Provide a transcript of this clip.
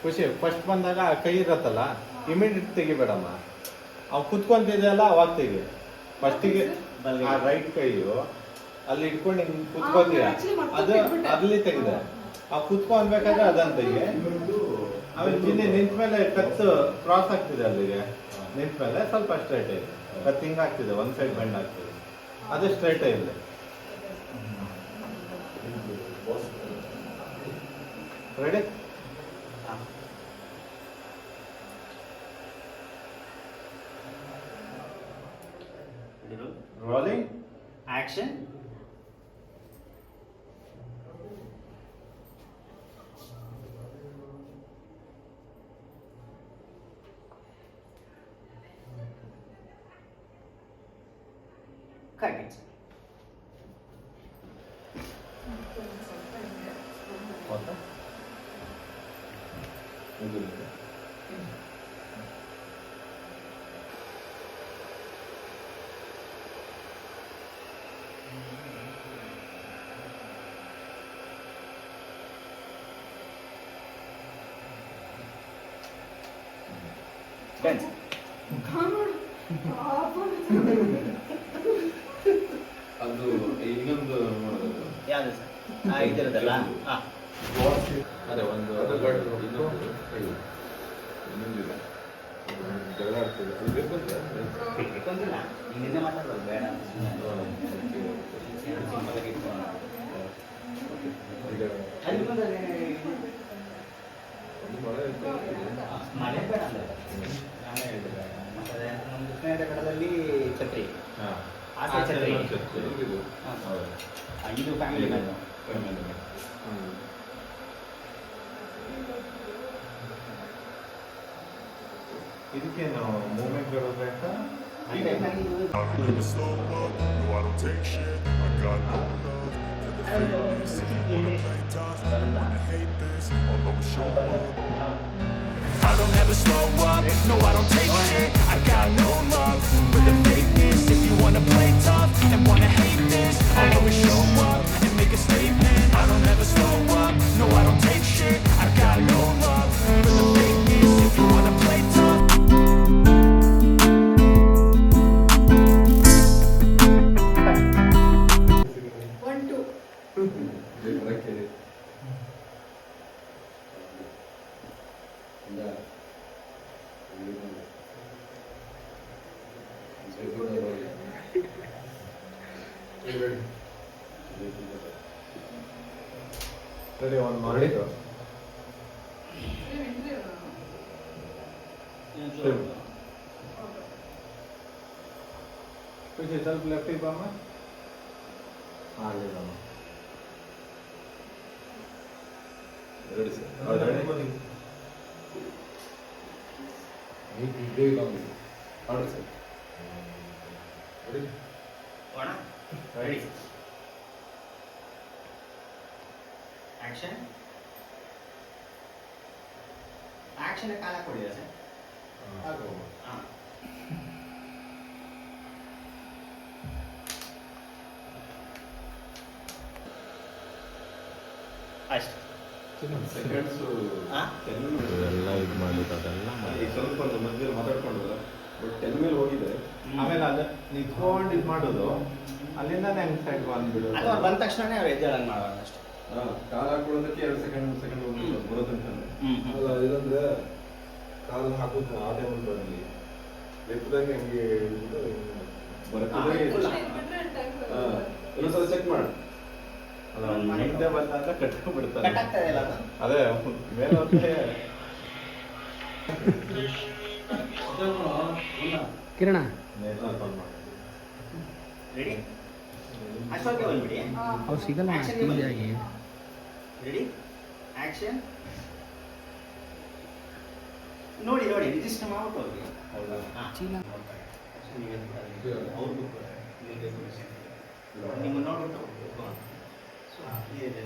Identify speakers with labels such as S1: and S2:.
S1: ಖುಷಿ ಫಸ್ಟ್ ಬಂದಾಗ ಕೈ ಇರತ್ತಲ್ಲ ಇಮಿಡಿಯೇಟ್ ತೆಗಿಬೇಡಮ್ಮ. ಅವ್ ಕುತ್ಕೊಂತಿದೆಯಲ್ಲ ಅವಾಗ ತೆಗಿ. ಫಸ್ಟಿಗೆ ಆ ರೈಟ್ ಕೈಯು ಅಲ್ಲಿ ಇಟ್ಕೊಂಡು ಹಿಂಗ್ ಕುತ್ಕೋತೀಯ, ಅದು ಅಲ್ಲಿ ತೆಗೆದೆ. ಆ ಕುತ್ಕೊಂಡ್ಬೇಕಾದ್ರೆ ಅದನ್ನ ತೆಗಿ. ಆಮೇಲೆ ಚಿನ್ನೆ ನಿಂತ ಮೇಲೆ ಕತ್ತು ಕ್ರಾಸ್ ಆಗ್ತಿದೆ, ಅಲ್ಲಿಗೆ ನಿಂತ ಮೇಲೆ ಸ್ವಲ್ಪ ಸ್ಟ್ರೈಟ್ ಇದೆ. ಕತ್ತು ಹಿಂಗ್ ಆಗ್ತಿದೆ, ಒಂದ್ ಸೈಡ್ ಬೆಂಡ್ ಆಗ್ತಿದೆ, ಅದು ಸ್ಟ್ರೈಟ್ ಇದೆ. Ready? Rolling.
S2: Action. Cut it.
S1: What?
S2: Dance.
S1: ಅದು ಇನ್ನೊಂದು
S2: ಯಾವುದು ಸರ್? ಇದಿರೋದಲ್ಲ.
S1: ಅದೇ ಒಂದು ಇನ್ನೊಂದಿದೆ ಜಗಳ ಆಡ್ತದೆ. ಅದು
S2: ಬೇಕಂತಿಲ್ಲ, ನಿನ್ನೆ ಮಾತಾಡೋದು ಬೇಡ. ಮಳೆ ಬೇಡ ಅಂದ್ರೆ ನಾನೇ ಹೇಳಿದೆ. ಮತ್ತೆ ನಮ್ಮ ಕೃಷ್ಣ ಕಡದಲ್ಲಿ ಛತ್ರಿ, ಆ ಸೈಡ್ ಛತ್ರಿ, ಇದು ಫ್ಯಾಮಿಲಿ ಮ್ಯಾನು.
S1: ಇದಕ್ಕೇನು ಮೂವ್ಮೆಂಟ್ಗಳು ಬೇಕಾ?
S3: I don't ever slow up, no I don't take shit. I got no love for the fakeness. If you wanna play tough and wanna hate this, I'll always show up and make a statement. I don't ever slow up, no I don't take shit. I got no love for the fakeness. If you wanna play tough.
S1: Ready, one more. Ready? कुछ ಸ್ವಲ್ಪ left ಬಾಮ. ಹಾಗೆ ಬಾಮ. Ready sir. Ready. ಈ ಬೇಗ ಬಾಮ. ಆಡು sir. Ready?
S2: ಒಣ. ರೆಡಿ. ಆಕ್ಷನ್. ಆಕ್ಷನ್ ಕಾಲ ಕೊಡಿರಾ ಸರ್?
S1: ಆಗೋ.
S2: ಅಷ್ಟೇ.
S1: ಸೆಕೆಂಡ್ಸ್
S4: ಎಲ್ಲ ಇದು ಮಾಡಿದ್ದು ಅದೆಲ್ಲ
S1: ಈಗ ಸ್ವಲ್ಪ ಮಧ್ಯೆ ಮಾತಾಡ್ಕೊಂಡಲ್ಲ, ಬಟ್ 10 ಮೇಲೆ ಹೋಗಿದೆ. ಆಮೇಲೆ ಅದು ನಿಂತ್ಕೊಂಡು ಇದು ಮಾಡೋದು, ಅಲ್ಲಿಂದ ಹೆಂಗ್ ಸೈಡ್ ಬಂದ್ಬಿಡು.
S2: ಅಥವಾ ಬಂದ ತಕ್ಷಣನೇ ಅವ್ರು ಎದ್ದೇಳಂಗೆ ಮಾಡೋಣ ಅಷ್ಟೇ.
S1: ಕಾಲು ಹಾಕೊಳ್ಳೋದಕ್ಕೆ 2 ಸೆಕೆಂಡ್ ಬರೋದಂತಾನೆ.
S5: ಅಲ್ಲ, ಇದಂದ್ರೆ ಕಾಲು ಹಾಕೋದು ಆ ಟೈಮಲ್ಲಿ ಬರಲಿ, ಎತ್ತದಂಗೆ ಹಂಗೆ
S1: ಬರ್ತದೆ. ಇನ್ನೊಂದ್ಸಲ ಚೆಕ್ ಮಾಡಿ. ಅಲ್ಲ, ಮುಂದೆ ಬಂದಾಗ ಕಟ್ಕೊಂಡ್ಬಿಡ್ತಾರೆ.
S2: ಕಟ್ ಆಗ್ತಾ ಇದೆಯಲ್ಲ ಅದು?
S1: ಅದೇ ಮೇಲೆ ಹೋದ್ರೆ
S6: ಕಿರಣ
S2: ರೆಡಿ? ಅಷ್ಟೊತ್ತಿಗೆ ಬಂದ್ಬಿಡಿ.
S6: ಅವ್ರು ಸಿಗಲ್ಲ ಈಸಿಯಾಗಿ.
S2: ರೆಡಿ? ಆಕ್ಷನ್. ನೋಡಿ ರಿಜಿಸ್ಟರ್ ಮಾಡ್ಬಿಟ್ಟು ಹೋಗಿ.
S1: ಹೌದಾ?
S6: ಚೀಲ
S2: ನೋಡ್ತಾ ಅವ್ರಿಗೂ ನಿಮ್ಮನ್ನು ನೋಡ್ಬಿಟ್ಟು ಸೊ ಇದೆ